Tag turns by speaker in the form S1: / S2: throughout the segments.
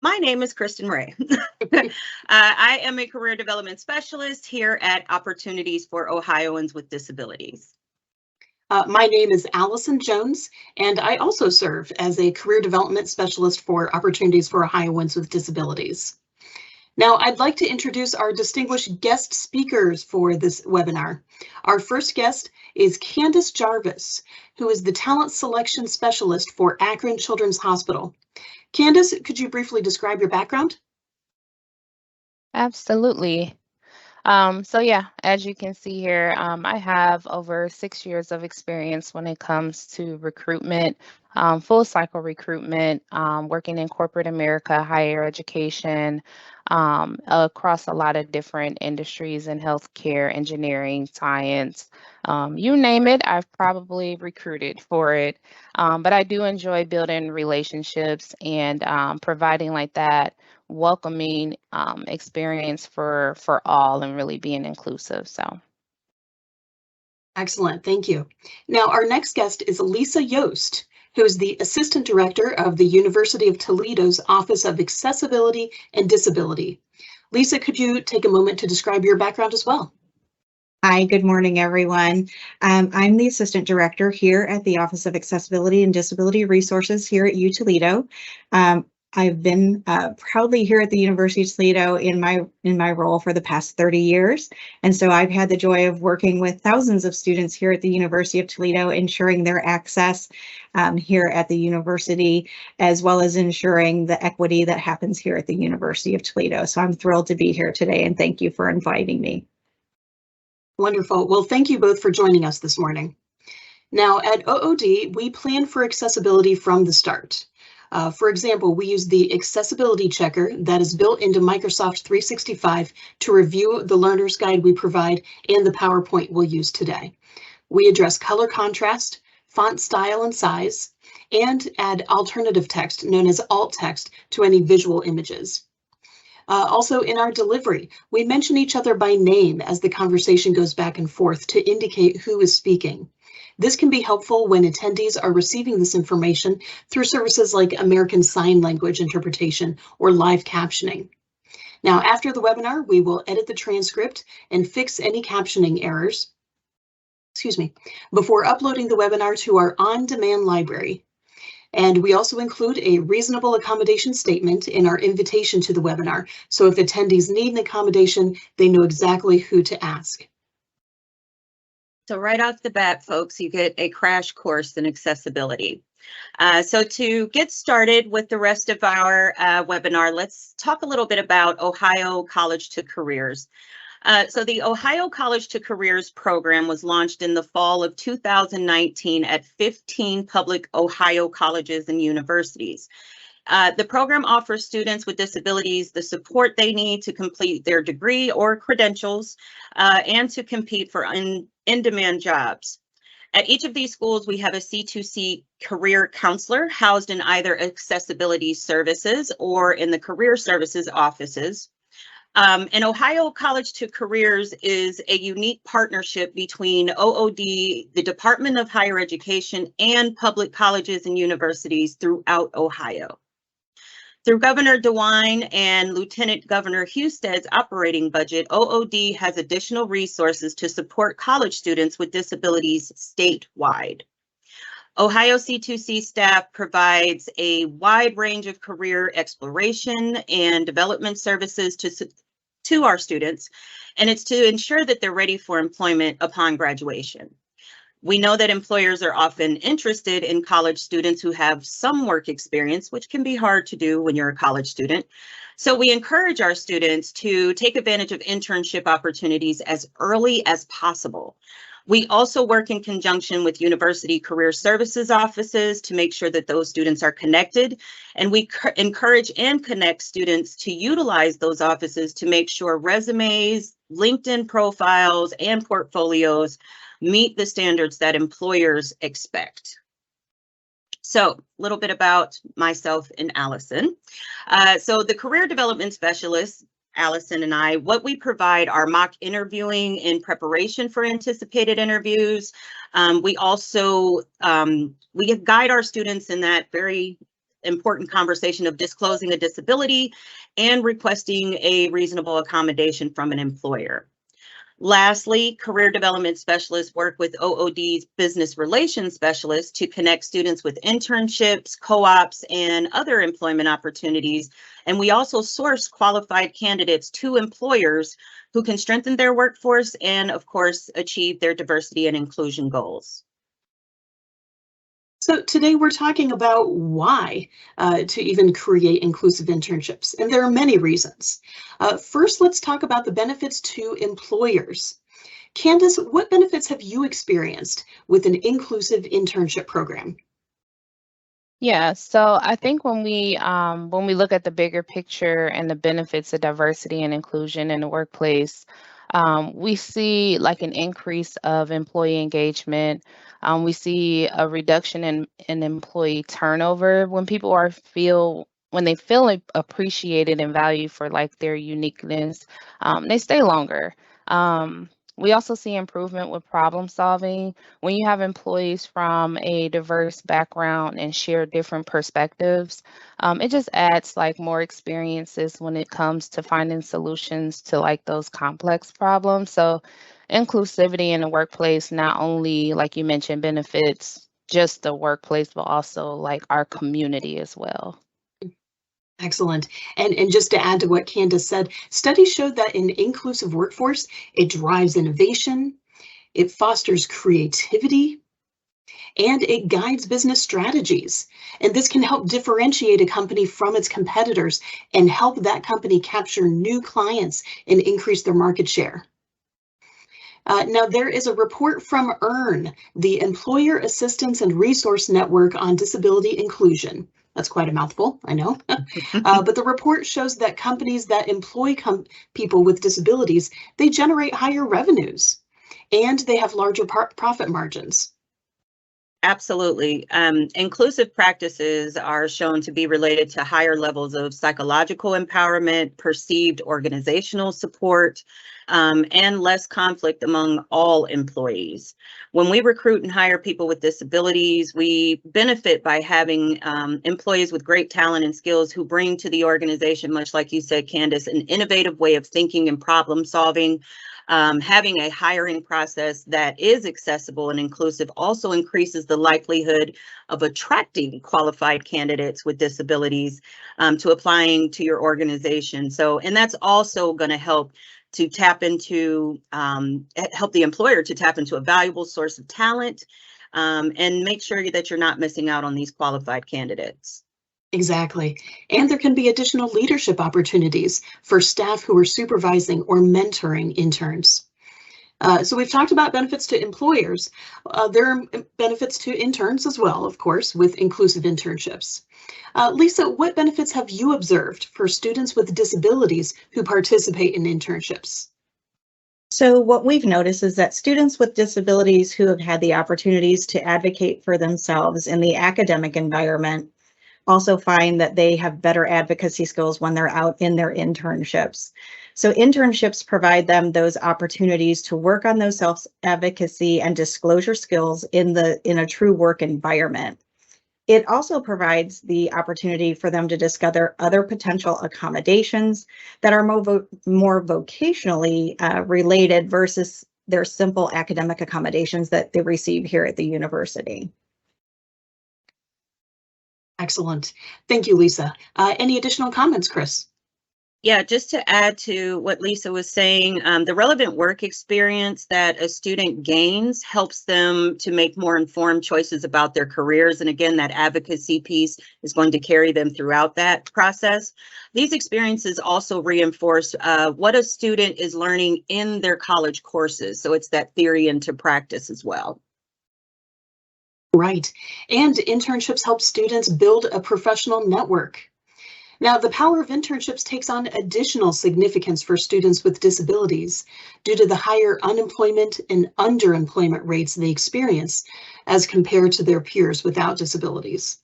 S1: My name is Kristen Wray. I am a career development specialist here at Opportunities for Ohioans with Disabilities.
S2: My name is Allison Jones, and I also serve as a career development specialist for Opportunities for Ohioans with Disabilities. Now, I'd like to introduce our distinguished guest speakers for this webinar. Our first guest is Candice Jarvis, who is the Talent Selection Specialist for Akron Children's Hospital. Candice, could you briefly describe your background?
S3: Absolutely. As you can see here, I have over 6 years of experience when it comes to recruitment, full cycle recruitment, working in corporate America, higher education, across a lot of different industries in healthcare, engineering, science, you name it, I've probably recruited for it. But I do enjoy building relationships and providing like that welcoming experience for all and really being inclusive. So
S2: excellent, thank you. Now our next guest is Lisa Yost, who is the Assistant Director of the University of Toledo's Office of Accessibility and Disability. Lisa, could you take a moment to describe your background as well?
S4: Hi, good morning, everyone. I'm the Assistant Director here at the Office of Accessibility and Disability Resources here at U Toledo. I've been proudly here at the University of Toledo in my role for the past 30 years. And so I've had the joy of working with thousands of students here at the University of Toledo, ensuring their access here at the university, as well as ensuring the equity that happens here at the University of Toledo. So I'm thrilled to be here today, and thank you for inviting me.
S2: Wonderful. Well, thank you both for joining us this morning. Now at OOD, we plan for accessibility from the start. For example, we use the accessibility checker that is built into Microsoft 365 to review the learner's guide we provide and the PowerPoint we'll use today. We address color contrast, font style and size, and add alternative text known as alt text to any visual images. Also in our delivery, we mention each other by name as the conversation goes back and forth to indicate who is speaking. This can be helpful when attendees are receiving this information through services like American Sign Language interpretation or live captioning. Now, after the webinar, we will edit the transcript and fix any captioning errors, before uploading the webinar to our on-demand library. And we also include a reasonable accommodation statement in our invitation to the webinar. So if attendees need an accommodation, they know exactly who to ask.
S1: So right off the bat, folks, you get a crash course in accessibility. So to get started with the rest of our webinar, let's talk a little bit about Ohio College to Careers. So the Ohio College to Careers program was launched in the fall of 2019 at 15 public Ohio colleges and universities. The program offers students with disabilities the support they need to complete their degree or credentials and to compete for in-demand jobs. At each of these schools, we have a C2C career counselor housed in either accessibility services or in the career services offices. And Ohio College to Careers is a unique partnership between OOD, the Department of Higher Education, and public colleges and universities throughout Ohio. Through Governor DeWine and Lieutenant Governor Husted's operating budget, OOD has additional resources to support college students with disabilities statewide. Ohio C2C staff provides a wide range of career exploration and development services to our students, and it's to ensure that they're ready for employment upon graduation. We know that employers are often interested in college students who have some work experience, which can be hard to do when you're a college student. So we encourage our students to take advantage of internship opportunities as early as possible. We also work in conjunction with university career services offices to make sure that those students are connected, and we encourage and connect students to utilize those offices to make sure resumes, LinkedIn profiles, and portfolios meet the standards that employers expect. So a little bit about myself and Allison. So the Career Development Specialists, Allison and I, what we provide are mock interviewing in preparation for anticipated interviews. We also we guide our students in that very important conversation of disclosing a disability and requesting a reasonable accommodation from an employer. Lastly, career development specialists work with OOD's business relations specialists to connect students with internships, co-ops, and other employment opportunities. And we also source qualified candidates to employers who can strengthen their workforce and, of course, achieve their diversity and inclusion goals.
S2: So today we're talking about why to even create inclusive internships, and there are many reasons. First, let's talk about the benefits to employers. Candice, what benefits have you experienced with an inclusive internship program?
S3: Yeah, so I think when we look at the bigger picture and the benefits of diversity and inclusion in the workplace, we see like an increase of employee engagement. We see a reduction in employee turnover when when they feel appreciated and valued for like their uniqueness, they stay longer. We also see improvement with problem solving. When you have employees from a diverse background and share different perspectives, it just adds like more experiences when it comes to finding solutions to like those complex problems. So inclusivity in the workplace not only, like you mentioned, benefits just the workplace, but also like our community as well.
S2: Excellent. And just to add to what Candice said, studies showed that an inclusive workforce, it drives innovation, it fosters creativity, and it guides business strategies. And this can help differentiate a company from its competitors and help that company capture new clients and increase their market share. Now, there is a report from EARN, the Employer Assistance and Resource Network on Disability Inclusion. That's quite a mouthful, I know. But the report shows that companies that employ people with disabilities, they generate higher revenues and they have larger profit margins.
S1: Absolutely. Inclusive practices are shown to be related to higher levels of psychological empowerment, perceived organizational support, and less conflict among all employees. When we recruit and hire people with disabilities, we benefit by having employees with great talent and skills who bring to the organization, much like you said, Candice, an innovative way of thinking and problem solving. Having a hiring process that is accessible and inclusive also increases the likelihood of attracting qualified candidates with disabilities to applying to your organization. So, and that's also going to help to tap into, help the employer to tap into a valuable source of talent and make sure that you're not missing out on these qualified candidates.
S2: Exactly. And there can be additional leadership opportunities for staff who are supervising or mentoring interns. So we've talked about benefits to employers. There are benefits to interns as well, of course, with inclusive internships. Lisa, what benefits have you observed for students with disabilities who participate in internships?
S4: So what we've noticed is that students with disabilities who have had the opportunities to advocate for themselves in the academic environment also find that they have better advocacy skills when they're out in their internships. So internships provide them those opportunities to work on those self-advocacy and disclosure skills in a true work environment. It also provides the opportunity for them to discover other potential accommodations that are more vocationally related versus their simple academic accommodations that they receive here at the university.
S2: Excellent. Thank you, Lisa. Any additional comments, Kris?
S1: Yeah, just to add to what Lisa was saying, the relevant work experience that a student gains helps them to make more informed choices about their careers. And again, that advocacy piece is going to carry them throughout that process. These experiences also reinforce what a student is learning in their college courses. So it's that theory into practice as well.
S2: Right. And internships help students build a professional network. Now, the power of internships takes on additional significance for students with disabilities due to the higher unemployment and underemployment rates they experience as compared to their peers without disabilities.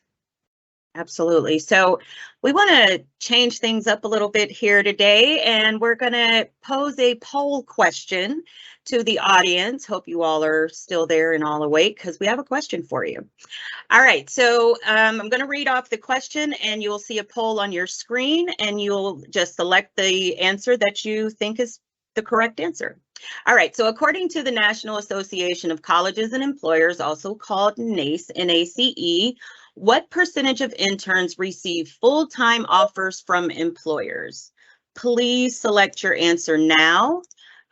S1: Absolutely. So we want to change things up a little bit here today, and we're going to pose a poll question to the audience. Hope you all are still there and all awake, because we have a question for you. All right, so I'm going to read off the question, and you'll see a poll on your screen, and you'll just select the answer that you think is the correct answer. All right, so according to the National Association of Colleges and Employers, also called NACE, N-A-C-E, what percentage of interns receive full-time offers from employers? Please select your answer now.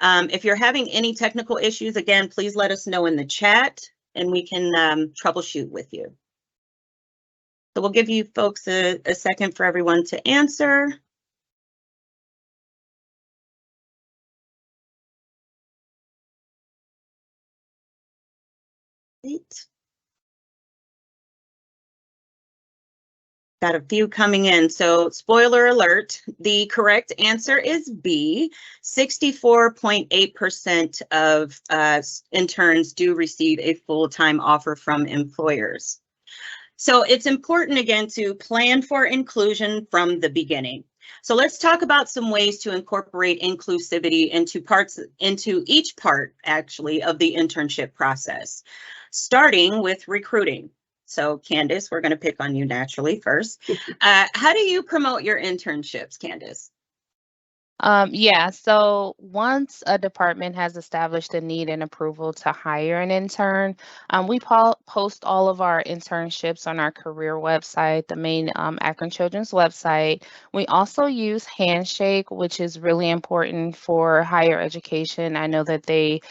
S1: If you're having any technical issues, again, please let us know in the chat and we can troubleshoot with you. So we'll give you folks a second for everyone to answer. Great. Got a few coming in. So spoiler alert, the correct answer is B. 64.8% of interns do receive a full-time offer from employers. So it's important, again, to plan for inclusion from the beginning. So let's talk about some ways to incorporate inclusivity into each part, actually, of the internship process, starting with recruiting. So Candice, we're going to pick on you naturally first. How do you promote your internships, Candice?
S3: Yeah, so once a department has established a need and approval to hire an intern, we post all of our internships on our career website, the main Akron Children's website. We also use Handshake, which is really important for higher education. I know that they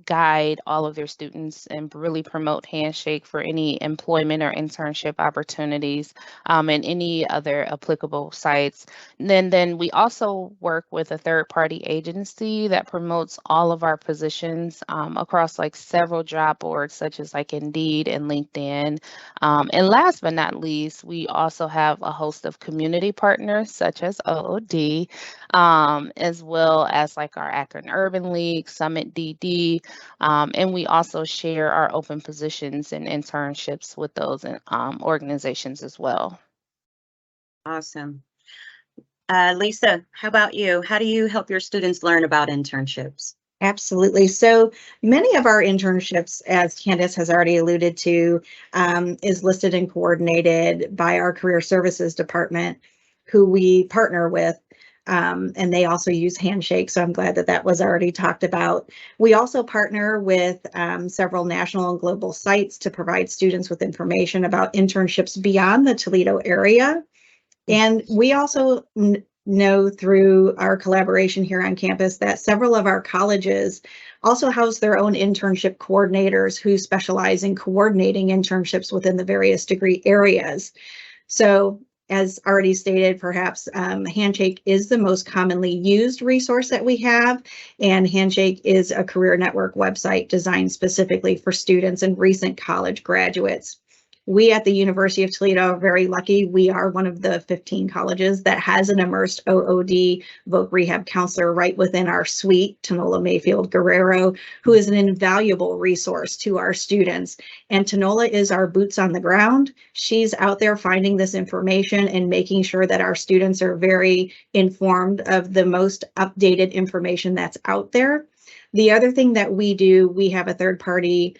S3: guide all of their students and really promote Handshake for any employment or internship opportunities and any other applicable sites. And then we also work with a third-party agency that promotes all of our positions across like several job boards, such as like Indeed and LinkedIn. And last but not least, we also have a host of community partners such as OOD, as well as like our Akron Urban League, Summit DD, and we also share our open positions and internships with those organizations as well.
S1: Awesome. Lisa, how about you? How do you help your students learn about internships?
S4: Absolutely. So many of our internships, as Candice has already alluded to, is listed and coordinated by our Career Services Department, who we partner with. And they also use Handshake, so I'm glad that that was already talked about. We also partner with several national and global sites to provide students with information about internships beyond the Toledo area. And we also know through our collaboration here on campus that several of our colleges also house their own internship coordinators who specialize in coordinating internships within the various degree areas. So as already stated, perhaps Handshake is the most commonly used resource that we have, and Handshake is a career network website designed specifically for students and recent college graduates. We at the University of Toledo are very lucky. We are one of the 15 colleges that has an immersed OOD voc rehab counselor right within our suite, Tanola Mayfield Guerrero, who is an invaluable resource to our students. And Tanola is our boots on the ground. She's out there finding this information and making sure that our students are very informed of the most updated information that's out there. The other thing that we do, we have a third-party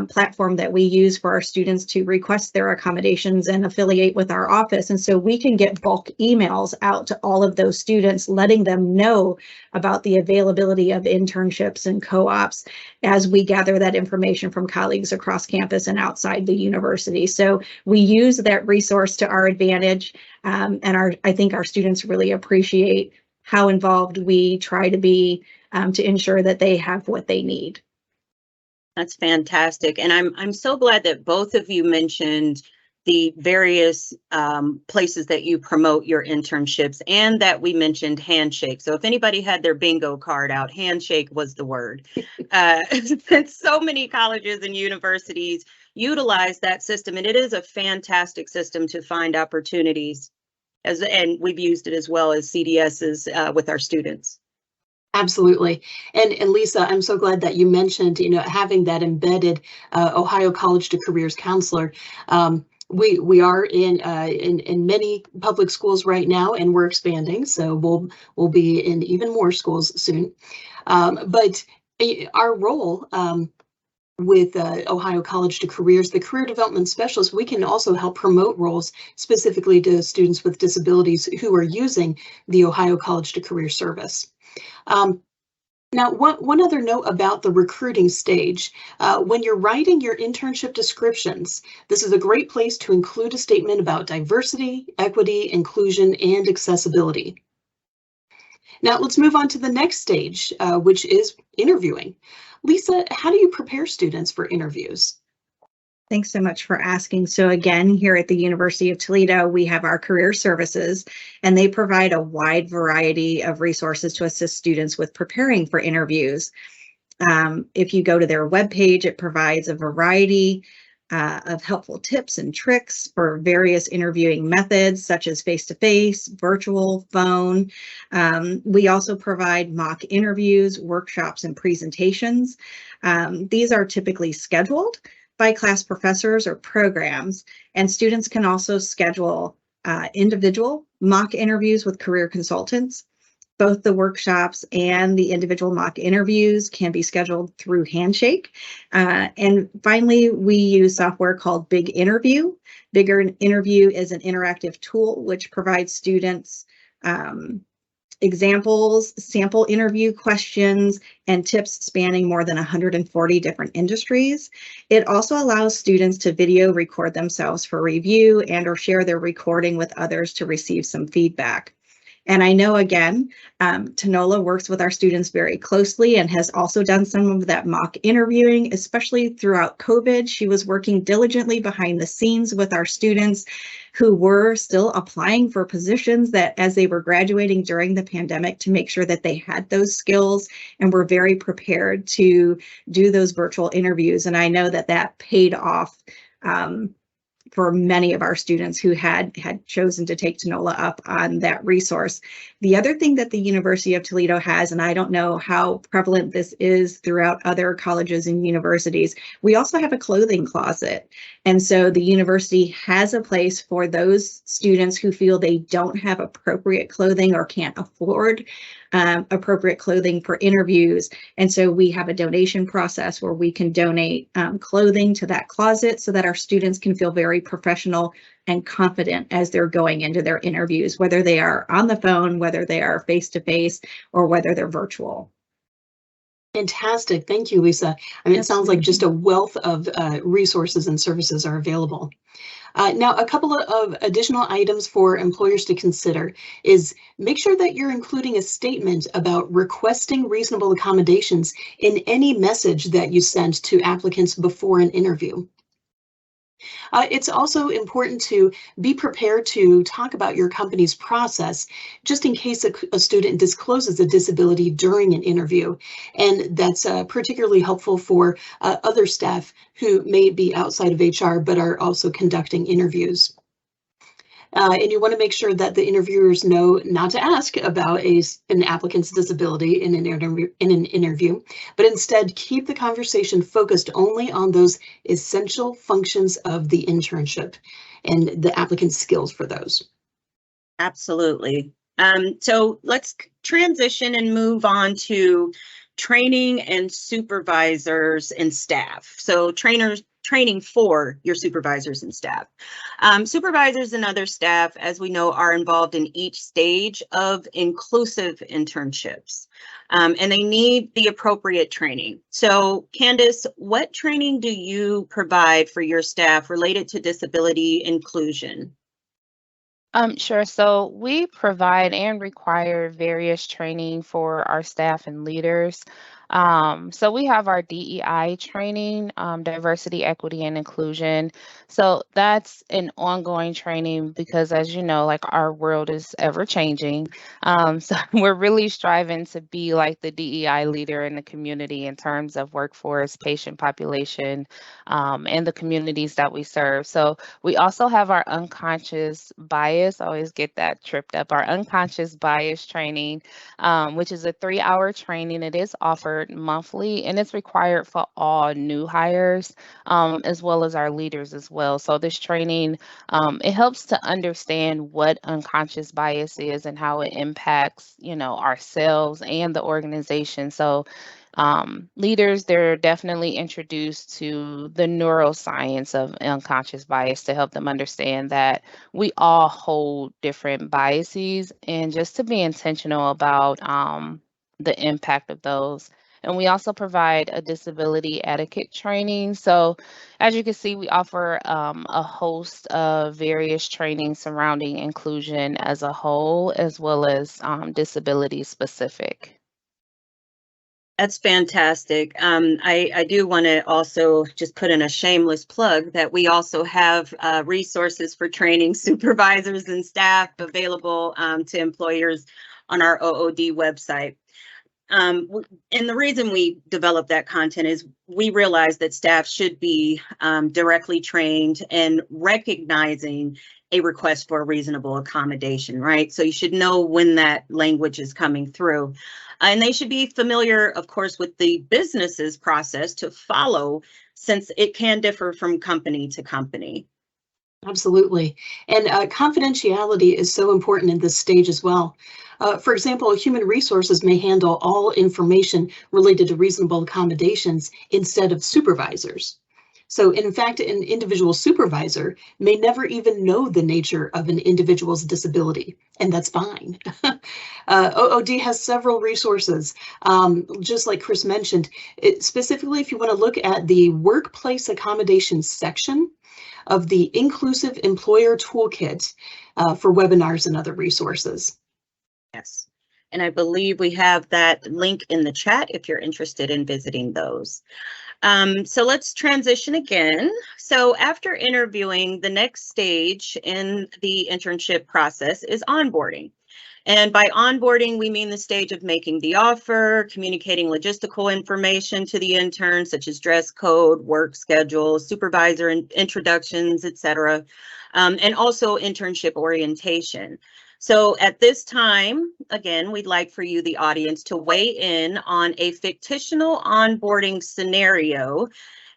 S4: platform that we use for our students to request their accommodations and affiliate with our office. And so we can get bulk emails out to all of those students, letting them know about the availability of internships and co-ops as we gather that information from colleagues across campus and outside the university. So we use that resource to our advantage, and I think our students really appreciate how involved we try to be to ensure that they have what they need.
S1: That's fantastic. And I'm so glad that both of you mentioned the various places that you promote your internships and that we mentioned Handshake. So if anybody had their bingo card out, Handshake was the word. Since so many colleges and universities utilize that system, and it is a fantastic system to find opportunities, and we've used it as well as CDSs with our students.
S2: Absolutely. And Lisa, I'm so glad that you mentioned, having that embedded Ohio College to Careers counselor. We are in many public schools right now, and we're expanding, so we'll be in even more schools soon. But our role with Ohio College to Careers, the Career Development Specialists, we can also help promote roles specifically to students with disabilities who are using the Ohio College to Career service. Now, one other note about the recruiting stage. When you're writing your internship descriptions, this is a great place to include a statement about diversity, equity, inclusion, and accessibility. Now, let's move on to the next stage, which is interviewing. Lisa, how do you prepare students for interviews?
S4: Thanks so much for asking. So again, here at the University of Toledo, we have our career services, and they provide a wide variety of resources to assist students with preparing for interviews. If you go to their webpage, it provides a variety of helpful tips and tricks for various interviewing methods, such as face-to-face, virtual, phone. We also provide mock interviews, workshops, and presentations. These are typically scheduled by class professors or programs, and students can also schedule individual mock interviews with career consultants. Both the workshops and the individual mock interviews can be scheduled through Handshake. And finally, we use software called Big Interview. Bigger Interview is an interactive tool which provides students examples, sample interview questions, and tips spanning more than 140 different industries. It also allows students to video record themselves for review and or share their recording with others to receive some feedback. And I know, again, Tanola works with our students very closely and has also done some of that mock interviewing, especially throughout COVID. She was working diligently behind the scenes with our students who were still applying for positions that as they were graduating during the pandemic to make sure that they had those skills and were very prepared to do those virtual interviews. And I know that that paid off for many of our students who had chosen to take Tanola up on that resource. The other thing that the University of Toledo has, and I don't know how prevalent this is throughout other colleges and universities, we also have a clothing closet. And so the university has a place for those students who feel they don't have appropriate clothing or can't afford appropriate clothing for interviews. And so we have a donation process where we can donate clothing to that closet so that our students can feel very professional and confident as they're going into their interviews, whether they are on the phone, whether they are face-to-face, or whether they're virtual.
S2: Fantastic. Thank you, Lisa. I mean, it sounds like just a wealth of resources and services are available. Now, a couple of additional items for employers to consider is make sure that you're including a statement about requesting reasonable accommodations in any message that you send to applicants before an interview. It's also important to be prepared to talk about your company's process, just in case a student discloses a disability during an interview. And that's particularly helpful for other staff who may be outside of HR, but are also conducting interviews. And you want to make sure that the interviewers know not to ask about an applicant's disability in an interview, but instead keep the conversation focused only on those essential functions of the internship and the applicant's skills for those.
S1: Absolutely. So let's transition and move on to training and supervisors and staff. So training for your supervisors and staff. Supervisors and other staff, as we know, are involved in each stage of inclusive internships, and they need the appropriate training. So Candice, what training do you provide for your staff related to disability inclusion?
S3: Sure. So we provide and require various training for our staff and leaders. So we have our DEI training, diversity, equity, and inclusion. So that's an ongoing training because, as you know, like our world is ever changing. So we're really striving to be like the DEI leader in the community in terms of workforce, patient population, and the communities that we serve. So we also have our unconscious bias. I always get that tripped up. Our unconscious bias training, which is a 3-hour training. It is offered offered monthly, and it's required for all new hires, as well as our leaders as well. So this training, it helps to understand what unconscious bias is and how it impacts, ourselves and the organization. So leaders, they're definitely introduced to the neuroscience of unconscious bias to help them understand that we all hold different biases, and just to be intentional about the impact of those. And we also provide a disability etiquette training. So as you can see, we offer a host of various trainings surrounding inclusion as a whole, as well as disability specific.
S1: That's fantastic. I do want to also just put in a shameless plug that we also have resources for training supervisors and staff available to employers on our OOD website. And the reason we develop that content is we realize that staff should be directly trained in recognizing a request for a reasonable accommodation, right? So you should know when that language is coming through. And they should be familiar, of course, with the business's process to follow, since it can differ from company to company.
S2: Absolutely. And confidentiality is so important in this stage as well. For example, human resources may handle all information related to reasonable accommodations instead of supervisors. So in fact, an individual supervisor may never even know the nature of an individual's disability, and that's fine. OOD has several resources, just like Kris mentioned. Specifically, if you want to look at the workplace accommodations section of the Inclusive Employer Toolkit for webinars and other resources.
S1: Yes, and I believe we have that link in the chat if you're interested in visiting those. So let's transition again. So after interviewing, the next stage in the internship process is onboarding. And by onboarding, we mean the stage of making the offer, communicating logistical information to the intern, such as dress code, work schedule, supervisor introductions, etc., and also internship orientation. So at this time, again, we'd like for you, the audience, to weigh in on a fictional onboarding scenario.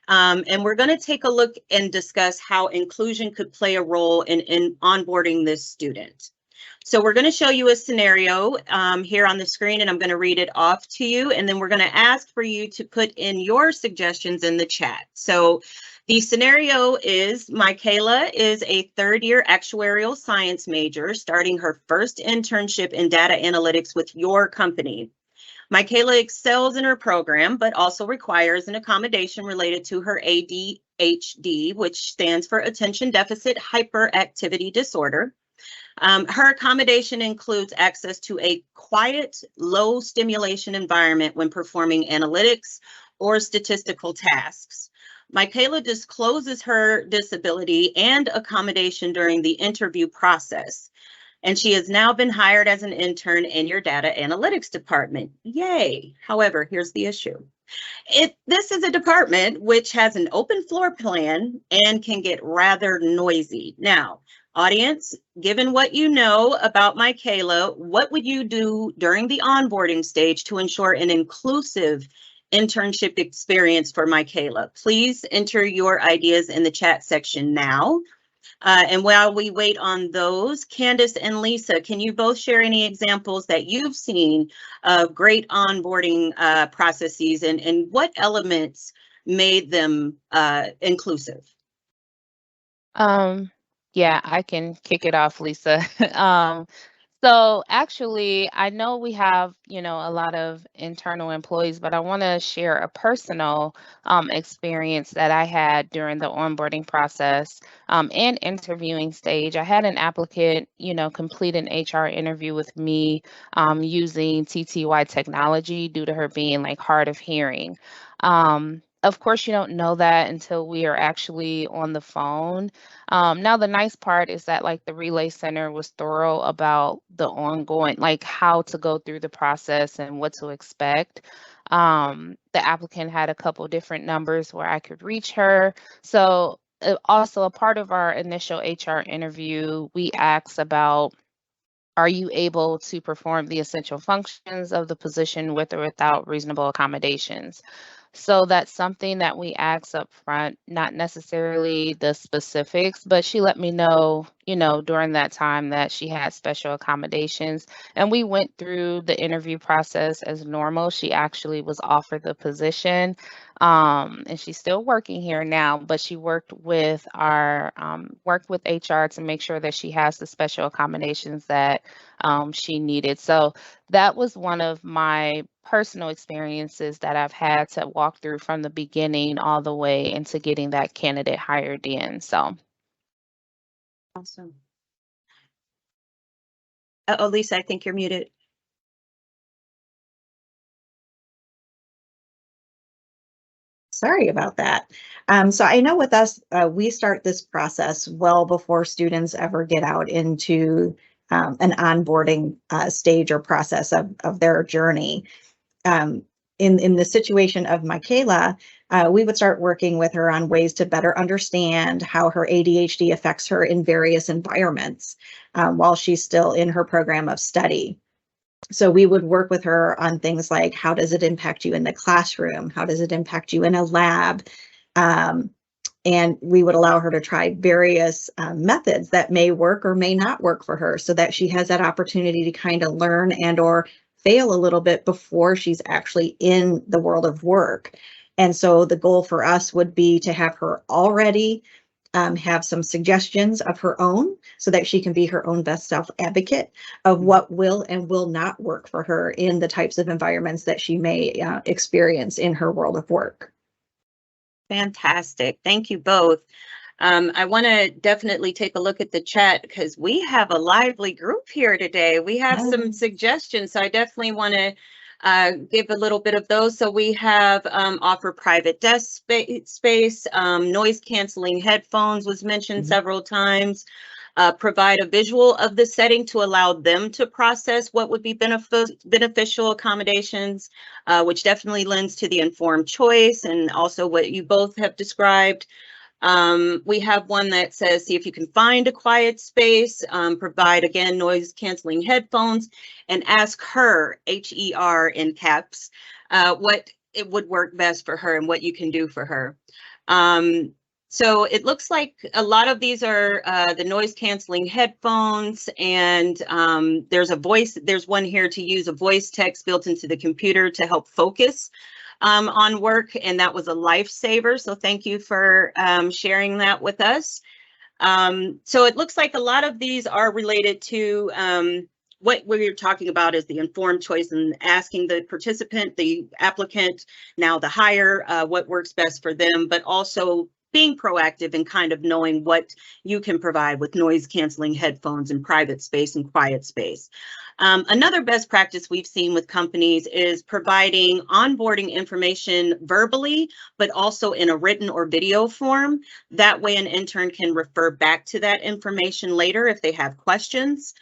S1: And we're going to take a look and discuss how inclusion could play a role in onboarding this student. So we're going to show you a scenario here on the screen, and I'm going to read it off to you, and then we're going to ask for you to put in your suggestions in the chat. So the scenario is Michaela is a third-year actuarial science major starting her first internship in data analytics with your company. Michaela excels in her program, but also requires an accommodation related to her ADHD, which stands for Attention Deficit Hyperactivity Disorder. Her accommodation includes access to a quiet, low stimulation environment when performing analytics or statistical tasks. Michaela discloses her disability and accommodation during the interview process, and she has now been hired as an intern in your data analytics department. Yay! However, here's the issue. This is a department which has an open floor plan and can get rather noisy. Now, audience, given what you know about Michaela, what would you do during the onboarding stage to ensure an inclusive internship experience for Michaela? Please enter your ideas in the chat section now. And while we wait on those, Candice and Lisa, can you both share any examples that you've seen of great onboarding processes, and what elements made them inclusive?
S3: Yeah, I can kick it off, Lisa. So actually, I know we have, a lot of internal employees, but I want to share a personal experience that I had during the onboarding process and interviewing stage. I had an applicant, complete an HR interview with me using TTY technology due to her being like hard of hearing. Of course, you don't know that until we are actually on the phone. Now, the nice part is that like the Relay Center was thorough about the ongoing, like how to go through the process and what to expect. The applicant had a couple different numbers where I could reach her. So also a part of our initial HR interview, we asked about are you able to perform the essential functions of the position with or without reasonable accommodations? So that's something that we ask up front, not necessarily the specifics, but she let me know, during that time that she had special accommodations. And we went through the interview process as normal. She actually was offered the position. And she's still working here now, but she worked with HR to make sure that she has the special accommodations that she needed. So that was one of my personal experiences that I've had to walk through from the beginning all the way into getting that candidate hired in. So
S1: Awesome. Oh, Lisa, I think you're muted.
S4: Sorry about that. So I know with us, we start this process well before students ever get out into an onboarding stage or process of their journey. In the situation of Michaela, we would start working with her on ways to better understand how her ADHD affects her in various environments while she's still in her program of study. So we would work with her on things like, how does it impact you in the classroom? How does it impact you in a lab? And we would allow her to try various methods that may work or may not work for her, so that she has that opportunity to kind of learn and or fail a little bit before she's actually in the world of work. And so the goal for us would be to have her already have some suggestions of her own, so that she can be her own best self advocate of what will and will not work for her in the types of environments that she may experience in her world of work.
S1: Fantastic. Thank you both. I want to definitely take a look at the chat because we have a lively group here today. We have some suggestions, so I definitely want to give a little bit of those. So we have offer private desk space, noise canceling headphones was mentioned several times, provide a visual of the setting to allow them to process what would be beneficial accommodations, which definitely lends to the informed choice and also what you both have described. We have one that says, see if you can find a quiet space, provide, again, noise canceling headphones, and ask her, HER in caps, what it would work best for her and what you can do for her. So it looks like a lot of these are the noise canceling headphones, and there's one here to use a voice text built into the computer to help focus on work, and that was a lifesaver. So thank you for sharing that with us. So it looks like a lot of these are related to what we're talking about is the informed choice and asking the participant, the applicant, now the hire, what works best for them, but also being proactive and kind of knowing what you can provide with noise canceling headphones and private space and quiet space. Another best practice we've seen with companies is providing onboarding information verbally, but also in a written or video form. That way an intern can refer back to that information later if they have questions.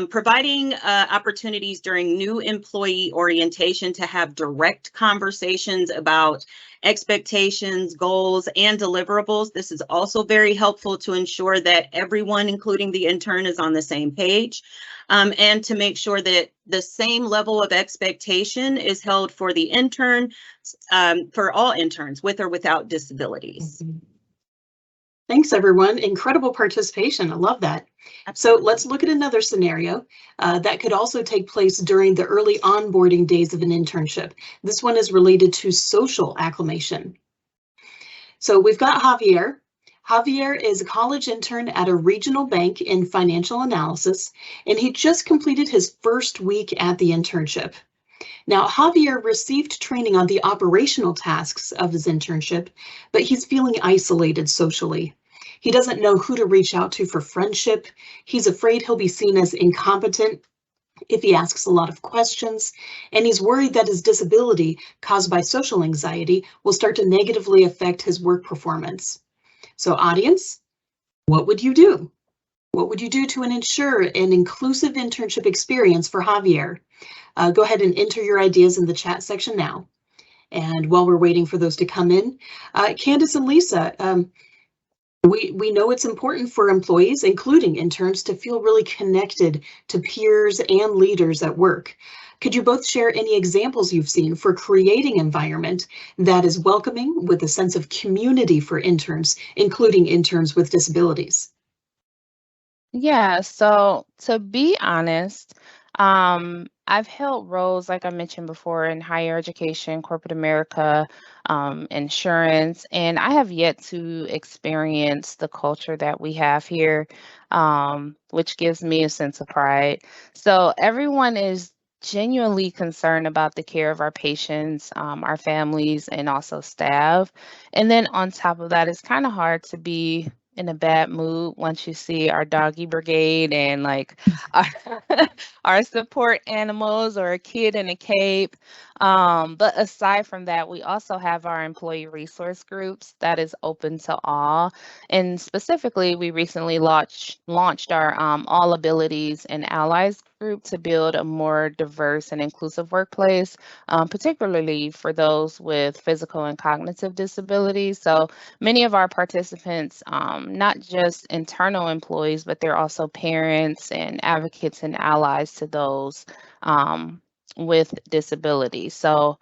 S1: Providing opportunities during new employee orientation to have direct conversations about expectations, goals, and deliverables. This is also very helpful to ensure that everyone, including the intern, is on the same page, and to make sure that the same level of expectation is held for the intern, for all interns with or without disabilities.
S2: Thanks, everyone. Incredible participation. I love that.
S1: Absolutely.
S2: So let's look at another scenario that could also take place during the early onboarding days of an internship. This one is related to social acclimation. So we've got Javier. Javier is a college intern at a regional bank in financial analysis, and he just completed his first week at the internship. Now, Javier received training on the operational tasks of his internship, but he's feeling isolated socially. He doesn't know who to reach out to for friendship. He's afraid he'll be seen as incompetent if he asks a lot of questions, and he's worried that his disability caused by social anxiety will start to negatively affect his work performance. So, audience, what would you do? What would you do to ensure an inclusive internship experience for Javier? Go ahead and enter your ideas in the chat section now. And while we're waiting for those to come in, Candice and Lisa, We know it's important for employees, including interns, to feel really connected to peers and leaders at work. Could you both share any examples you've seen for creating an environment that is welcoming with a sense of community for interns, including interns with disabilities?
S3: Yeah, so to be honest, I've held roles, like I mentioned before, in higher education, corporate America, insurance, and I have yet to experience the culture that we have here, which gives me a sense of pride. So everyone is genuinely concerned about the care of our patients, our families, and also staff. And then on top of that, it's kind of hard to be in a bad mood once you see our doggy brigade and like our, our support animals or a kid in a cape. But aside from that, we also have our employee resource groups that is open to all. And specifically, we recently launched our All Abilities and Allies group to build a more diverse and inclusive workplace, particularly for those with physical and cognitive disabilities. So many of our participants, not just internal employees, but they're also parents and advocates and allies to those with disabilities. So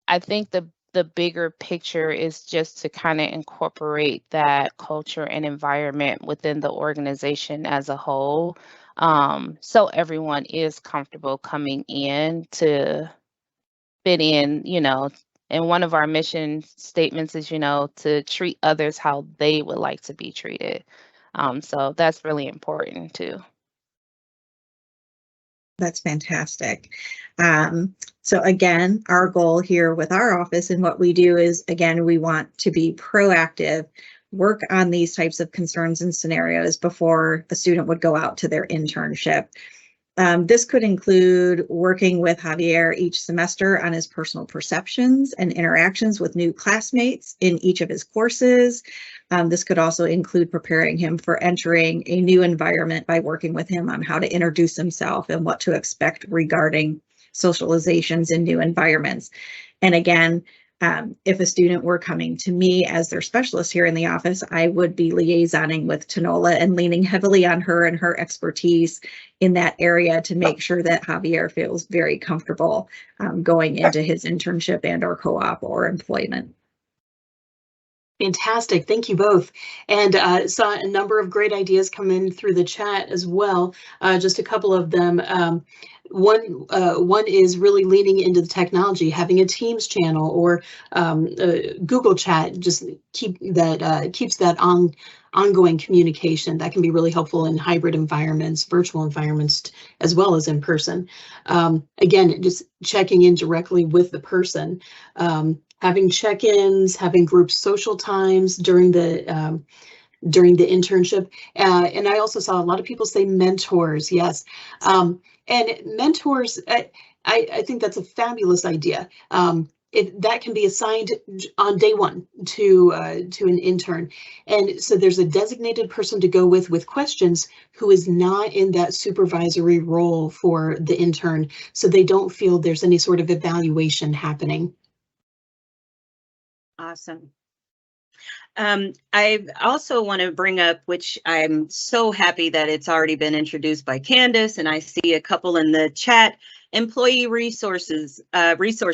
S3: I think the bigger picture is just to kind of incorporate that culture and environment within the organization as a whole. So everyone is comfortable coming in to fit in, and one of our mission statements is, to treat others how they would like to be treated. So that's really important too.
S4: That's fantastic. So again, our goal here with our office and what we do is, again, we want to be proactive, work on these types of concerns and scenarios before a student would go out to their internship. This could include working with Javier each semester on his personal perceptions and interactions with new classmates in each of his courses. This could also include preparing him for entering a new environment by working with him on how to introduce himself and what to expect regarding socializations in new environments. And again, if a student were coming to me as their specialist here in the office, I would be liaisoning with Tanola and leaning heavily on her and her expertise in that area to make sure that Javier feels very comfortable going into his internship and or co-op or employment.
S2: Fantastic. Thank you both. And saw a number of great ideas come in through the chat as well. Just a couple of them. One is really leaning into the technology, having a Teams channel or Google Chat, just keeps that ongoing communication. That can be really helpful in hybrid environments, virtual environments, as well as in person. Again, just checking in directly with the person. Having check-ins, having group social times during the internship. And I also saw a lot of people say mentors, yes. And mentors, I think that's a fabulous idea. That can be assigned on day one to an intern. And so there's a designated person to go with questions who is not in that supervisory role for the intern, so they don't feel there's any sort of evaluation happening.
S1: Awesome. I also want to bring up, which I'm so happy that it's already been introduced by Candice, and I see a couple in the chat, employee resource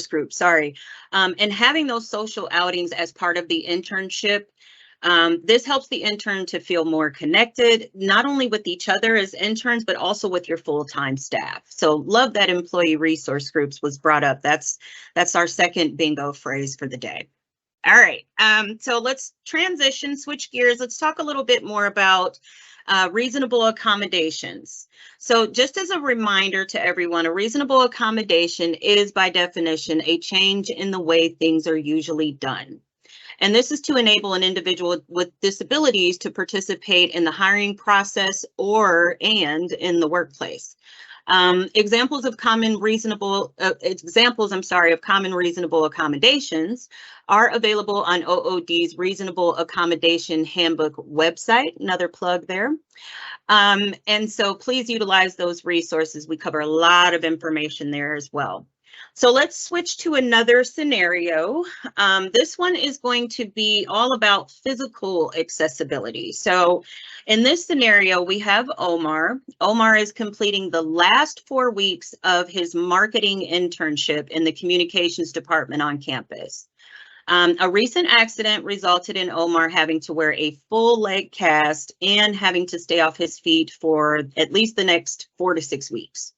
S1: group, sorry. And having those social outings as part of the internship, this helps the intern to feel more connected, not only with each other as interns, but also with your full-time staff. So love that employee resource groups was brought up. That's our second bingo phrase for the day. All right, so let's switch gears. Let's talk a little bit more about reasonable accommodations. So just as a reminder to everyone, a reasonable accommodation is by definition a change in the way things are usually done. And this is to enable an individual with disabilities to participate in the hiring process and in the workplace. Examples of common reasonable accommodations are available on OOD's Reasonable Accommodation Handbook website. Another plug there. And so please utilize those resources. We cover a lot of information there as well. So let's switch to another scenario. This one is going to be all about physical accessibility. So in this scenario, we have Omar. Omar is completing the last 4 weeks of his marketing internship in the communications department on campus. A recent accident resulted in Omar having to wear a full leg cast and having to stay off his feet for at least the next 4 to 6 weeks.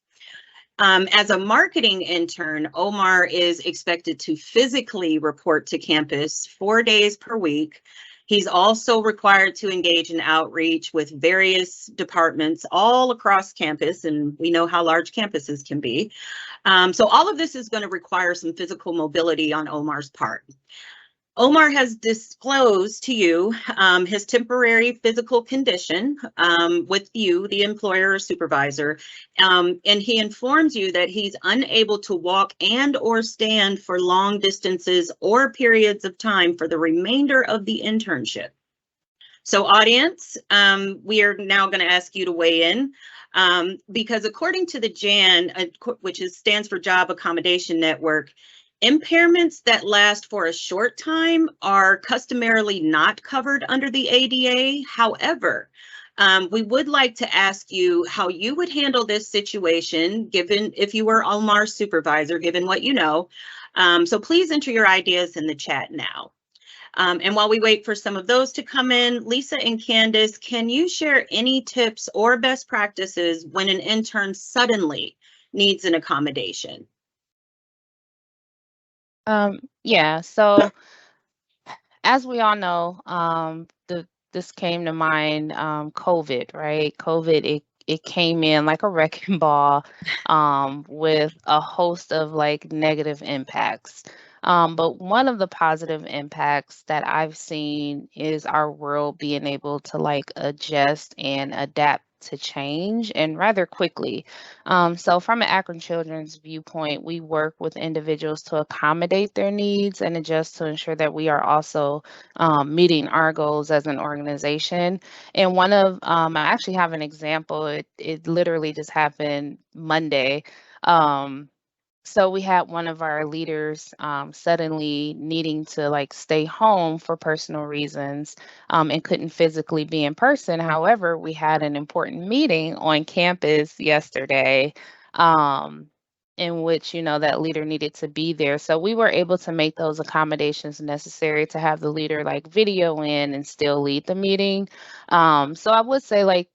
S1: As a marketing intern, Omar is expected to physically report to campus 4 days per week. He's also required to engage in outreach with various departments all across campus, and we know how large campuses can be. So all of this is going to require some physical mobility on Omar's part. Omar has disclosed to you his temporary physical condition with you, the employer or supervisor, and he informs you that he's unable to walk and or stand for long distances or periods of time for the remainder of the internship. So audience, we are now going to ask you to weigh in because according to the JAN, which stands for Job Accommodation Network, impairments that last for a short time are customarily not covered under the ADA. However, we would like to ask you how you would handle this situation, given if you were Omar's supervisor, given what you know. So please enter your ideas in the chat now. And while we wait for some of those to come in, Lisa and Candice, can you share any tips or best practices when an intern suddenly needs an accommodation?
S3: Yeah, so as we all know, this came to mind, COVID, right? COVID, it came in like a wrecking ball with a host of like negative impacts. But one of the positive impacts that I've seen is our world being able to like adjust and adapt to change and rather quickly. So from an Akron Children's viewpoint, we work with individuals to accommodate their needs and adjust to ensure that we are also meeting our goals as an organization. And one of, I actually have an example, it literally just happened Monday. So we had one of our leaders suddenly needing to like stay home for personal reasons and couldn't physically be in person. However, we had an important meeting on campus yesterday in which, you know, that leader needed to be there. So we were able to make those accommodations necessary to have the leader like video in and still lead the meeting. So I would say like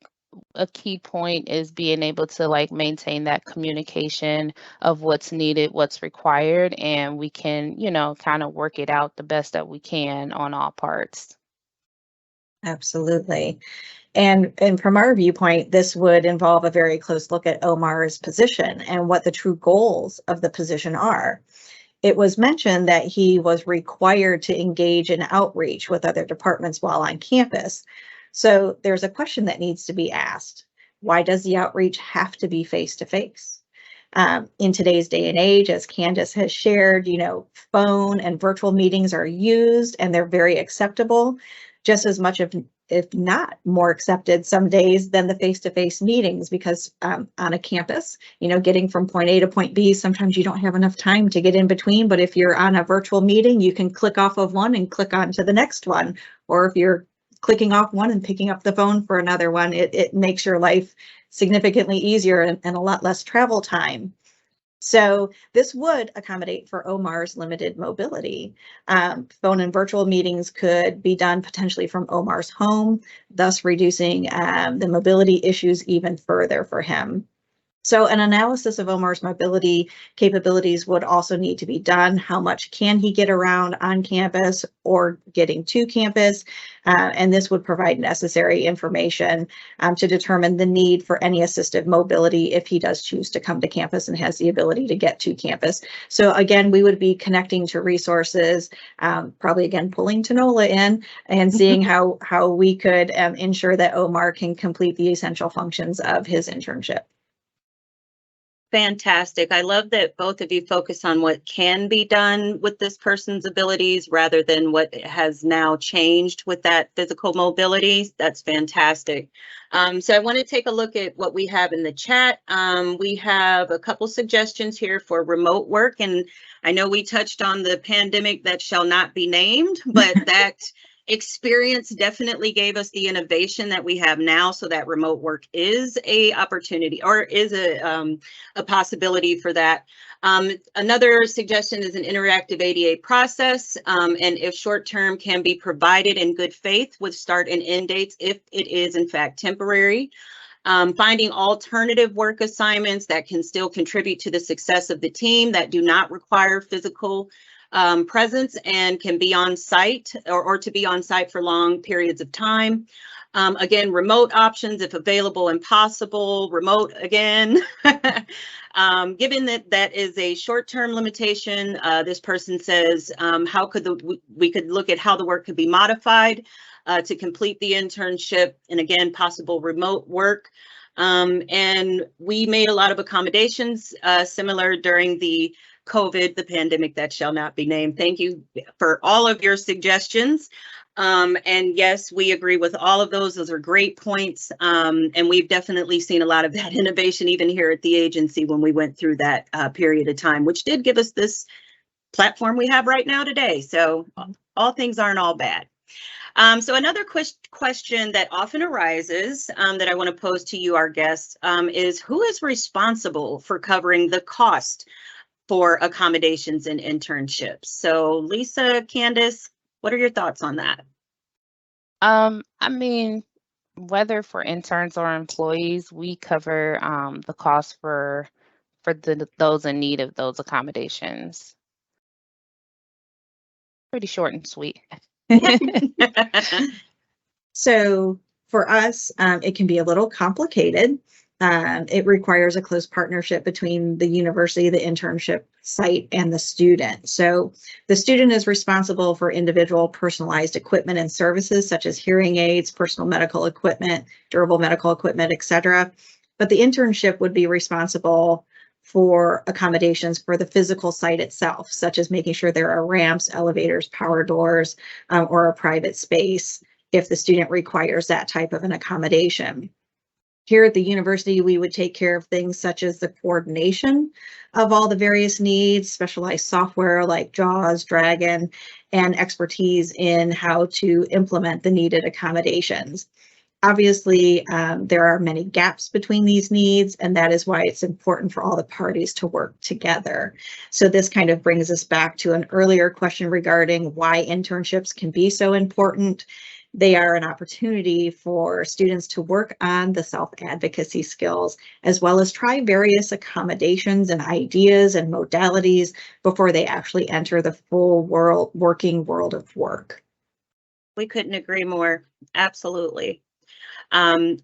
S3: a key point is being able to like maintain that communication of what's needed, what's required, and we can, you know, kind of work it out the best that we can on all parts.
S4: Absolutely. And from our viewpoint, this would involve a very close look at Omar's position and what the true goals of the position are. It was mentioned that he was required to engage in outreach with other departments while on campus. So there's a question that needs to be asked. Why does the outreach have to be face-to-face? In today's day and age, as Candice has shared, you know, phone and virtual meetings are used and they're very acceptable, just as much if not more accepted some days than the face-to-face meetings, because on a campus, you know, getting from point A to point B, sometimes you don't have enough time to get in between. But if you're on a virtual meeting, you can click off of one and click on to the next one. Or if you're clicking off one and picking up the phone for another one, it makes your life significantly easier and a lot less travel time. So this would accommodate for Omar's limited mobility. Phone and virtual meetings could be done potentially from Omar's home, thus reducing the mobility issues even further for him. So an analysis of Omar's mobility capabilities would also need to be done. How much can he get around on campus or getting to campus? And this would provide necessary information to determine the need for any assistive mobility if he does choose to come to campus and has the ability to get to campus. So again, we would be connecting to resources, probably again pulling Tanola in and seeing how we could ensure that Omar can complete the essential functions of his internship.
S1: Fantastic. I love that both of you focus on what can be done with this person's abilities rather than what has now changed with that physical mobility. That's fantastic. So I want to take a look at what we have in the chat. We have a couple suggestions here for remote work, and I know we touched on the pandemic that shall not be named, but that experience definitely gave us the innovation that we have now, so that remote work is a opportunity or is a possibility for that. Another suggestion is an interactive ADA process, and if short-term can be provided in good faith with start and end dates if it is in fact temporary. Finding alternative work assignments that can still contribute to the success of the team that do not require physical presence and can be on site or to be on site for long periods of time. Again, remote options if available and possible, remote again. Given that that is a short-term limitation, this person says, how could we could look at how the work could be modified to complete the internship, and again, possible remote work. And we made a lot of accommodations similar during the pandemic that shall not be named. Thank you for all of your suggestions. And yes, we agree with all of those. Those are great points. And we've definitely seen a lot of that innovation even here at the agency when we went through that period of time, which did give us this platform we have right now today. So all things aren't all bad. So another question that often arises that I want to pose to you, our guests, is who is responsible for covering the cost for accommodations and internships? So Lisa, Candice, what are your thoughts on that?
S3: I mean, whether for interns or employees, we cover the cost for those in need of those accommodations. Pretty short and sweet.
S4: So for us, it can be a little complicated. It requires a close partnership between the university, the internship site, and the student. So the student is responsible for individual personalized equipment and services such as hearing aids, personal medical equipment, durable medical equipment, etc. But the internship would be responsible for accommodations for the physical site itself, such as making sure there are ramps, elevators, power doors, or a private space if the student requires that type of an accommodation. Here at the university, we would take care of things such as the coordination of all the various needs, specialized software like JAWS, Dragon, and expertise in how to implement the needed accommodations. Obviously, there are many gaps between these needs, and that is why it's important for all the parties to work together. So this kind of brings us back to an earlier question regarding why internships can be so important. They are an opportunity for students to work on the self-advocacy skills, as well as try various accommodations and ideas and modalities before they actually enter the full working world of work.
S1: We couldn't agree more. Absolutely.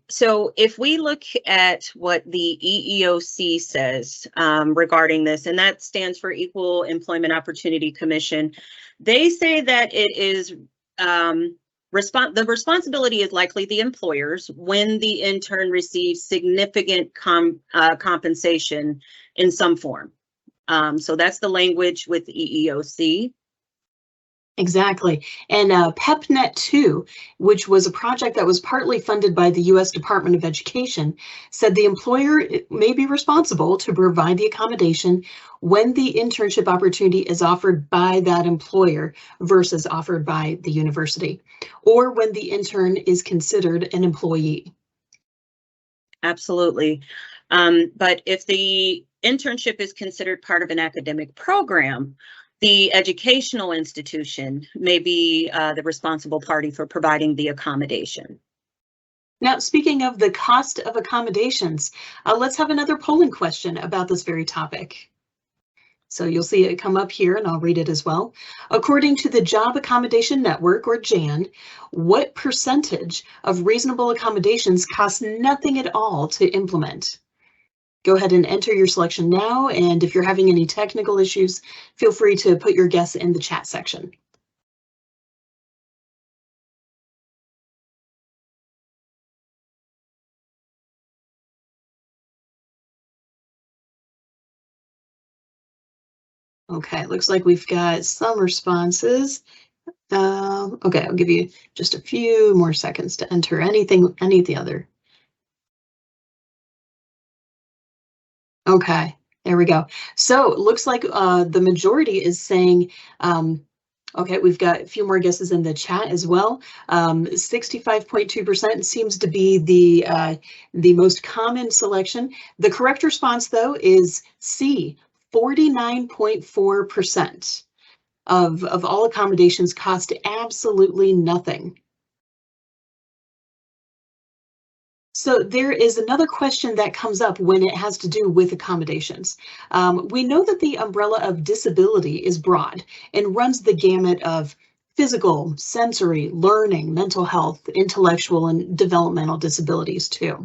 S1: So if we look at what the EEOC says regarding this, and that stands for Equal Employment Opportunity Commission, they say that it is the responsibility is likely the employer's when the intern receives significant compensation in some form. So that's the language with EEOC.
S2: Exactly. And PEPNet 2, which was a project that was partly funded by the U.S. Department of Education, said the employer may be responsible to provide the accommodation when the internship opportunity is offered by that employer versus offered by the university, or when the intern is considered an employee.
S1: Absolutely. But if the internship is considered part of an academic program, the educational institution may be the responsible party for providing the accommodation.
S2: Now, speaking of the cost of accommodations, let's have another polling question about this very topic. So you'll see it come up here, and I'll read it as well. According to the Job Accommodation Network, or JAN, what percentage of reasonable accommodations cost nothing at all to implement? Go ahead and enter your selection now, and if you're having any technical issues, feel free to put your guess in the chat section. Okay, looks like we've got some responses. Okay, I'll give you just a few more seconds to enter any of the other. Okay, there we go. So it looks like the majority is saying, okay, we've got a few more guesses in the chat as well. 65.2% seems to be the most common selection. The correct response, though, is C, 49.4% of all accommodations cost absolutely nothing. So there is another question that comes up when it has to do with accommodations. We know that the umbrella of disability is broad and runs the gamut of physical, sensory, learning, mental health, intellectual, and developmental disabilities too.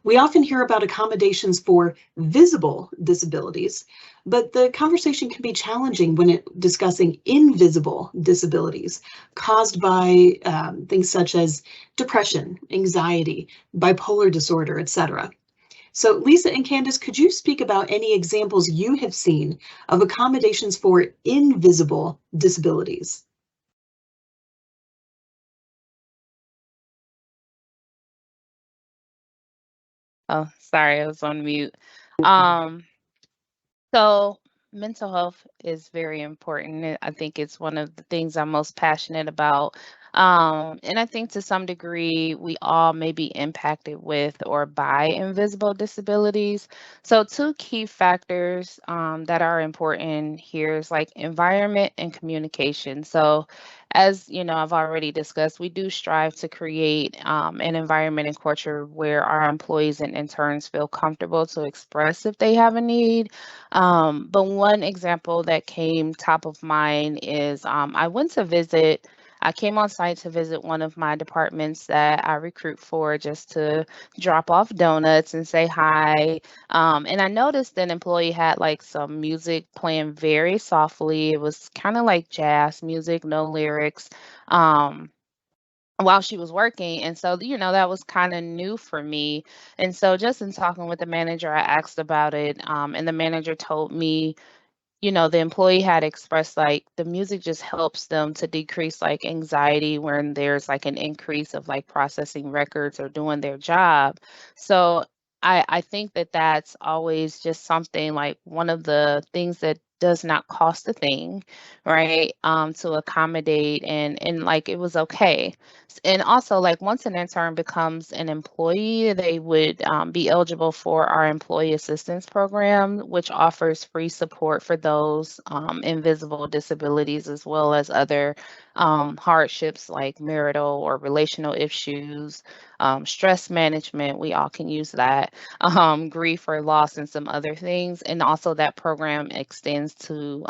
S2: We often hear about accommodations for visible disabilities, but the conversation can be challenging when discussing invisible disabilities caused by things such as depression, anxiety, bipolar disorder, etc. So Lisa and Candice, could you speak about any examples you have seen of accommodations for invisible disabilities?
S3: Oh, sorry, I was on mute. So mental health is very important. I think it's one of the things I'm most passionate about. And I think to some degree, we all may be impacted with or by invisible disabilities. So two key factors that are important here is like environment and communication. So as you know, I've already discussed, we do strive to create an environment and culture where our employees and interns feel comfortable to express if they have a need. But one example that came top of mind is I came on site to visit one of my departments that I recruit for just to drop off donuts and say hi. And I noticed an employee had like some music playing very softly. It was kind of like jazz music, no lyrics. While she was working. And so, you know, that was kind of new for me. And so just in talking with the manager, I asked about it. And the manager told me, you know, the employee had expressed like the music just helps them to decrease like anxiety when there's like an increase of like processing records or doing their job. So I think that that's always just something like one of the things that does not cost a thing, right? To accommodate and like it was okay. And also like once an intern becomes an employee, they would be eligible for our employee assistance program, which offers free support for those invisible disabilities as well as other hardships like marital or relational issues, stress management. We all can use that, grief or loss, and some other things. And also that program extends to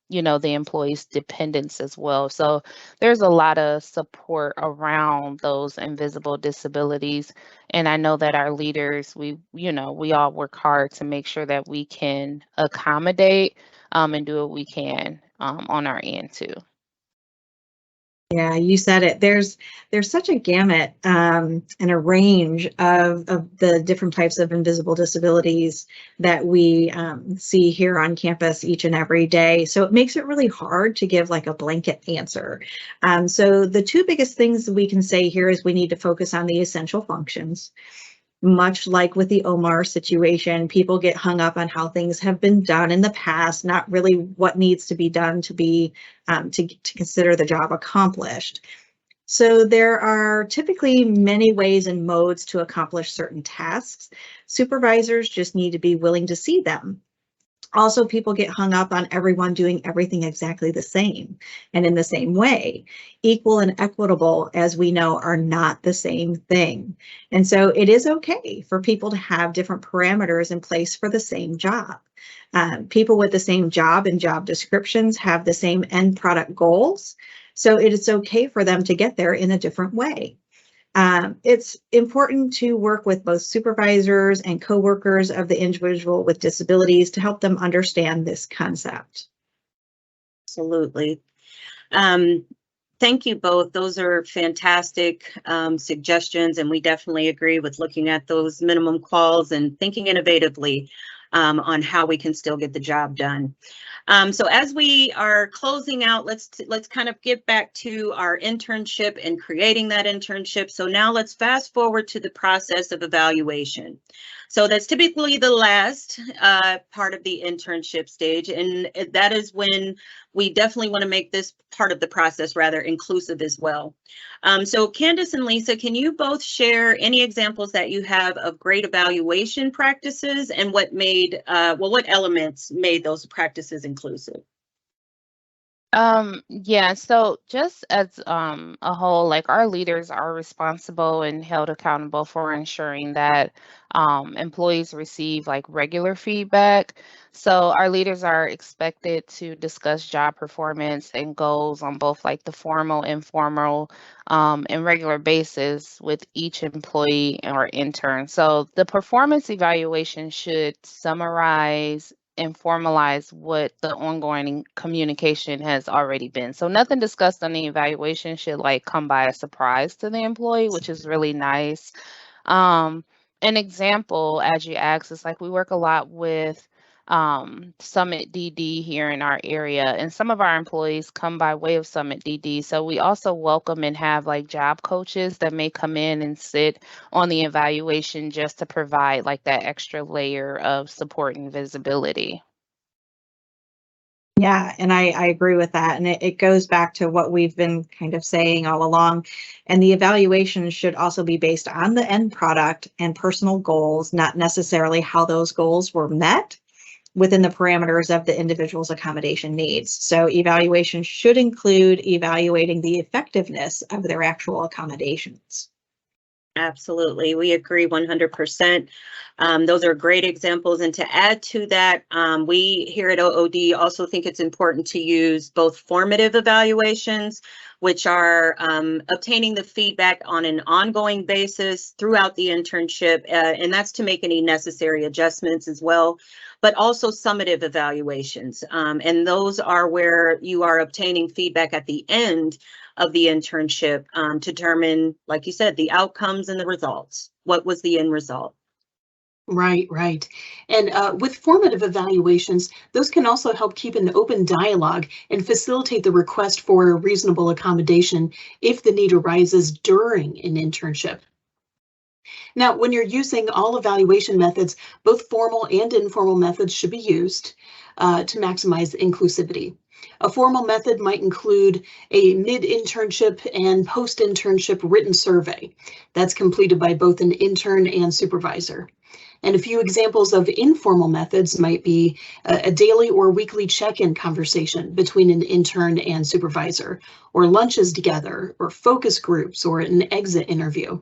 S3: you know, the employee's dependents as well. So there's a lot of support around those invisible disabilities. And I know that our leaders, you know, we all work hard to make sure that we can accommodate and do what we can on our end too.
S4: Yeah, you said it. There's such a gamut and a range of the different types of invisible disabilities that we see here on campus each and every day. So it makes it really hard to give like a blanket answer. So the two biggest things we can say here is we need to focus on the essential functions. Much like with the Omar situation, people get hung up on how things have been done in the past, not really what needs to be done to be to consider the job accomplished. So there are typically many ways and modes to accomplish certain tasks. Supervisors just need to be willing to see them. Also, people get hung up on everyone doing everything exactly the same and in the same way. Equal and equitable, as we know, are not the same thing. And so it is okay for people to have different parameters in place for the same job. People with the same job and job descriptions have the same end product goals. So it is okay for them to get there in a different way. It's important to work with both supervisors and coworkers of the individual with disabilities to help them understand this concept.
S1: Absolutely. Thank you both. Those are fantastic suggestions, and we definitely agree with looking at those minimum quals and thinking innovatively. on how we can still get the job done. So as we are closing out, let's kind of get back to our internship and creating that internship. So now let's fast forward to the process of evaluation. So that's typically the last part of the internship stage, and that is when we definitely want to make this part of the process rather inclusive as well. So Candice and Lisa, can you both share any examples that you have of great evaluation practices and what made, what elements made those practices inclusive?
S3: Yeah, so just as a whole, like our leaders are responsible and held accountable for ensuring that employees receive like regular feedback. So our leaders are expected to discuss job performance and goals on both like the formal, informal, and regular basis with each employee or intern. So the performance evaluation should summarize and formalize what the ongoing communication has already been. So nothing discussed on the evaluation should like come by a surprise to the employee, which is really nice. An example, as you asked, is like we work a lot with Summit DD here in our area, and some of our employees come by way of Summit DD. So we also welcome and have like job coaches that may come in and sit on the evaluation just to provide like that extra layer of support and visibility.
S4: Yeah, and I agree with that. And it goes back to what we've been kind of saying all along. And the evaluation should also be based on the end product and personal goals, not necessarily how those goals were met within the parameters of the individual's accommodation needs. So evaluation should include evaluating the effectiveness of their actual accommodations.
S1: Absolutely, we agree 100%. Those are great examples. And to add to that, we here at OOD also think it's important to use both formative evaluations, which are obtaining the feedback on an ongoing basis throughout the internship, and that's to make any necessary adjustments as well, but also summative evaluations. And those are where you are obtaining feedback at the end of the internship to determine, like you said, the outcomes and the results. What was the end result?
S2: Right, right. And with formative evaluations, those can also help keep an open dialogue and facilitate the request for a reasonable accommodation if the need arises during an internship. Now, when you're using all evaluation methods, both formal and informal methods should be used to maximize inclusivity. A formal method might include a mid-internship and post-internship written survey that's completed by both an intern and supervisor. And a few examples of informal methods might be a daily or weekly check-in conversation between an intern and supervisor, or lunches together, or focus groups, or an exit interview.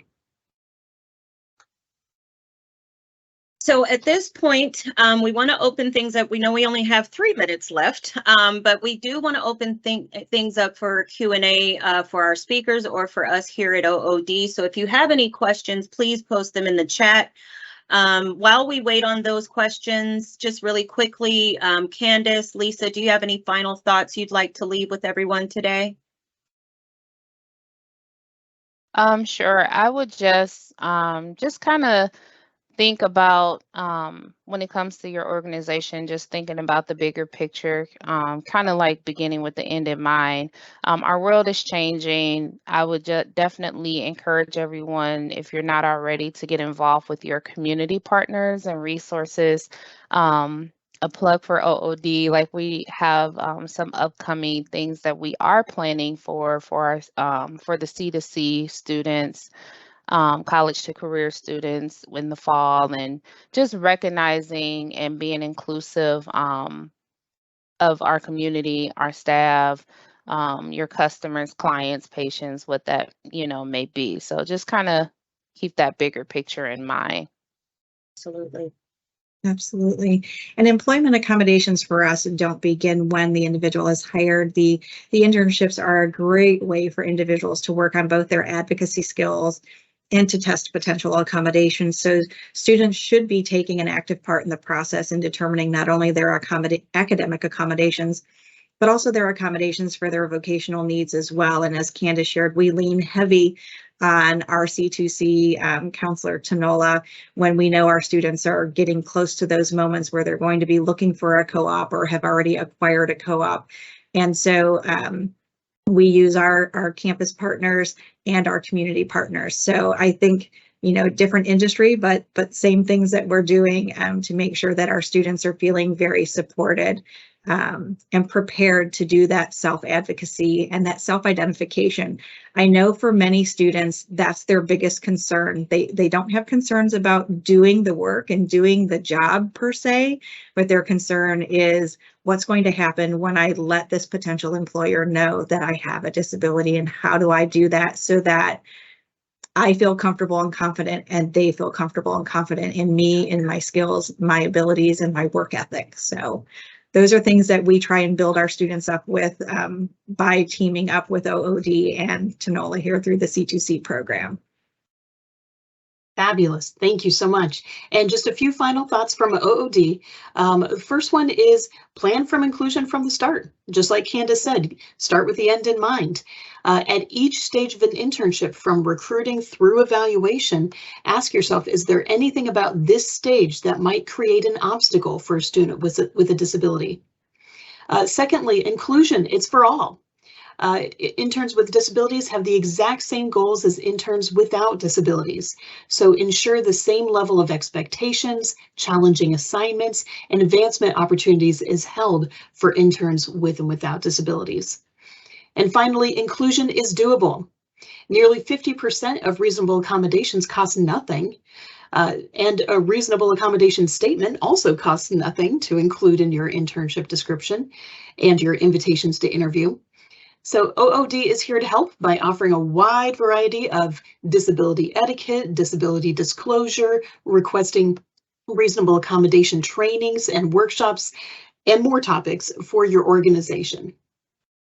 S1: So at this point, we want to open things up. We know we only have 3 minutes left, but we do want to open things up for Q&A for our speakers or for us here at OOD. So if you have any questions, please post them in the chat. While we wait on those questions, just really quickly, Candice, Lisa, do you have any final thoughts you'd like to leave with everyone today?
S3: Sure. I would just kind of think about when it comes to your organization, just thinking about the bigger picture, kind of like beginning with the end in mind. Our world is changing. I would definitely encourage everyone, if you're not already, to get involved with your community partners and resources. A plug for OOD, like we have some upcoming things that we are planning for our for the C2C students, college to career students in the fall, and just recognizing and being inclusive of our community, our staff, your customers, clients, patients, what that may be. So just kind of keep that bigger picture in mind.
S1: Absolutely.
S4: Absolutely. And employment accommodations for us don't begin when the individual is hired. The internships are a great way for individuals to work on both their advocacy skills and to test potential accommodations. So students should be taking an active part in the process in determining not only their academic accommodations, but also their accommodations for their vocational needs as well. And as Candice shared, we lean heavy on our C2C counselor, Tanola, when we know our students are getting close to those moments where they're going to be looking for a co-op or have already acquired a co-op. And so we use our campus partners and our community partners. So I think, different industry, but same things that we're doing to make sure that our students are feeling very supported and prepared to do that self-advocacy and that self-identification. I know for many students, that's their biggest concern. They don't have concerns about doing the work and doing the job per se, but their concern is what's going to happen when I let this potential employer know that I have a disability, and how do I do that so that I feel comfortable and confident and they feel comfortable and confident in me, in my skills, my abilities, and my work ethic. So those are things that we try and build our students up with by teaming up with OOD and Tanola here through the C2C program.
S2: Fabulous. Thank you so much. And just a few final thoughts from OOD. First one is plan from inclusion from the start. Just like Candice said, start with the end in mind. At each stage of an internship, from recruiting through evaluation, ask yourself, is there anything about this stage that might create an obstacle for a student with a disability? Secondly, inclusion, it's for all. Interns with disabilities have the exact same goals as interns without disabilities. So ensure the same level of expectations, challenging assignments, and advancement opportunities is held for interns with and without disabilities. And finally, inclusion is doable. Nearly 50% of reasonable accommodations cost nothing. And a reasonable accommodation statement also costs nothing to include in your internship description and your invitations to interview. So OOD is here to help by offering a wide variety of disability etiquette, disability disclosure, requesting reasonable accommodation trainings and workshops, and more topics for your organization.